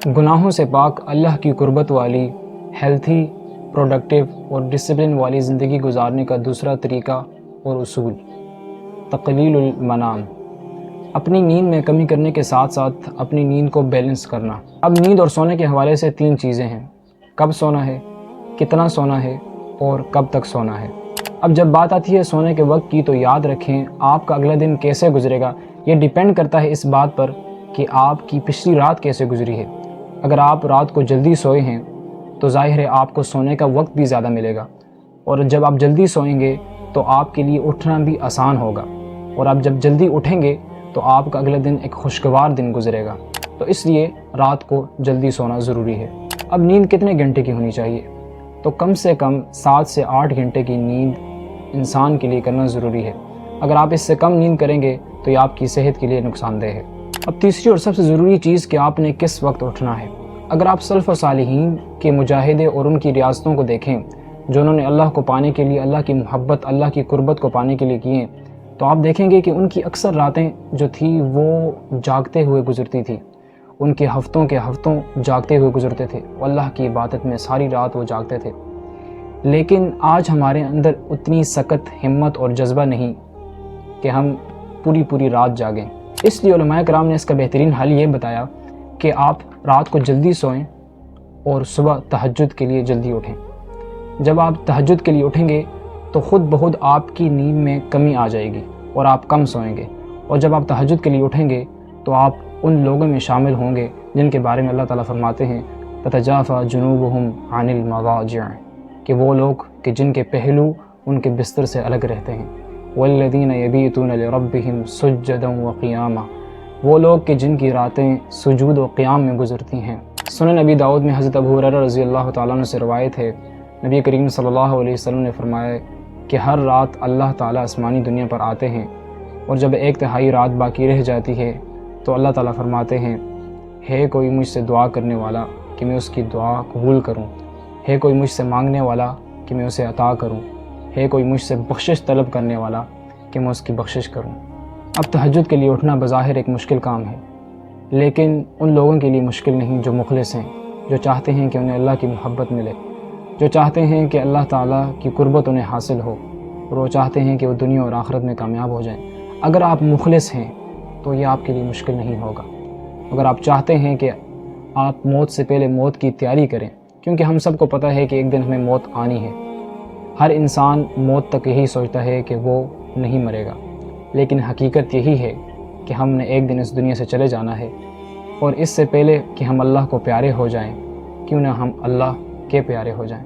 گناہوں سے پاک اللہ کی قربت والی، ہیلتھی، پروڈکٹیو اور ڈسپلن والی زندگی گزارنے کا دوسرا طریقہ اور اصول، تقلیل المنام، اپنی نیند میں کمی کرنے کے ساتھ ساتھ اپنی نیند کو بیلنس کرنا۔ اب نیند اور سونے کے حوالے سے 3 چیزیں ہیں: کب سونا ہے، کتنا سونا ہے اور کب تک سونا ہے۔ اب جب بات آتی ہے سونے کے وقت کی، تو یاد رکھیں آپ کا اگلا دن کیسے گزرے گا یہ ڈیپینڈ کرتا ہے اس بات پر کہ آپ کی پچھلی رات کیسے گزری ہے۔ اگر آپ رات کو جلدی سوئے ہیں تو ظاہر ہے آپ کو سونے کا وقت بھی زیادہ ملے گا، اور جب آپ جلدی سوئیں گے تو آپ کے لیے اٹھنا بھی آسان ہوگا، اور آپ جب جلدی اٹھیں گے تو آپ کا اگلا دن ایک خوشگوار دن گزرے گا۔ تو اس لیے رات کو جلدی سونا ضروری ہے۔ اب نیند کتنے گھنٹے کی ہونی چاہیے؟ تو کم سے کم 7 سے 8 گھنٹے کی نیند انسان کے لیے کرنا ضروری ہے۔ اگر آپ اس سے کم نیند کریں گے تو یہ آپ کی صحت کے لیے نقصان دہ ہے۔ اب تیسری اور سب سے ضروری چیز کہ آپ نے کس وقت اٹھنا ہے۔ اگر آپ سلف و صالحین کے مجاہدے اور ان کی ریاستوں کو دیکھیں جو انہوں نے اللہ کو پانے کے لیے، اللہ کی محبت، اللہ کی قربت کو پانے کے لیے کیے، تو آپ دیکھیں گے کہ ان کی اکثر راتیں جو تھی وہ جاگتے ہوئے گزرتی تھی۔ ان کے ہفتوں جاگتے ہوئے گزرتے تھے، اللہ کی عبادت میں ساری رات وہ جاگتے تھے۔ لیکن آج ہمارے اندر اتنی سخت ہمت اور جذبہ نہیں کہ ہم پوری رات جاگیں۔ اس لیے علماء کرام نے اس کا بہترین حل یہ بتایا کہ آپ رات کو جلدی سوئیں اور صبح تہجد کے لیے جلدی اٹھیں۔ جب آپ تہجد کے لیے اٹھیں گے تو خود بخود آپ کی نیند میں کمی آ جائے گی اور آپ کم سوئیں گے، اور جب آپ تہجد کے لیے اٹھیں گے تو آپ ان لوگوں میں شامل ہوں گے جن کے بارے میں اللہ تعالیٰ فرماتے ہیں تتجافی جنوبہم عن المضاجع، کہ وہ لوگ کہ جن کے پہلو ان کے بستر سے الگ رہتے ہیں، والذین یبیتون لربہم سجدا وقیاما، وہ لوگ کہ جن کی راتیں سجود و قیام میں گزرتی ہیں۔ سنن نبی داؤد میں حضرت ابو ہریرہ رضی اللہ تعالیٰ عنہ سے روایت ہے، نبی کریم صلی اللہ علیہ وسلم نے فرمایا کہ ہر رات اللہ تعالیٰ آسمانی دنیا پر آتے ہیں، اور جب 1/3 رات باقی رہ جاتی ہے تو اللہ تعالیٰ فرماتے ہیں ہے کوئی مجھ سے دعا کرنے والا کہ میں اس کی دعا قبول کروں، ہے کوئی مجھ سے مانگنے والا کہ میں اسے عطا کروں، ہے کوئی مجھ سے بخشش طلب کرنے والا کہ میں اس کی بخشش کروں۔ اب تہجد کے لیے اٹھنا بظاہر ایک مشکل کام ہے، لیکن ان لوگوں کے لیے مشکل نہیں جو مخلص ہیں، جو چاہتے ہیں کہ انہیں اللہ کی محبت ملے، جو چاہتے ہیں کہ اللہ تعالیٰ کی قربت انہیں حاصل ہو، اور وہ چاہتے ہیں کہ وہ دنیا اور آخرت میں کامیاب ہو جائیں۔ اگر آپ مخلص ہیں تو یہ آپ کے لیے مشکل نہیں ہوگا۔ اگر آپ چاہتے ہیں کہ آپ موت سے پہلے موت کی تیاری کریں، کیونکہ ہم سب کو پتہ ہے کہ ایک دن ہمیں موت آنی ہے، ہر انسان موت تک یہی سوچتا ہے کہ وہ نہیں مرے گا، لیکن حقیقت یہی ہے کہ ہم نے ایک دن اس دنیا سے چلے جانا ہے، اور اس سے پہلے کہ ہم اللہ کو پیارے ہو جائیں، کیوں نہ ہم اللہ کے پیارے ہو جائیں۔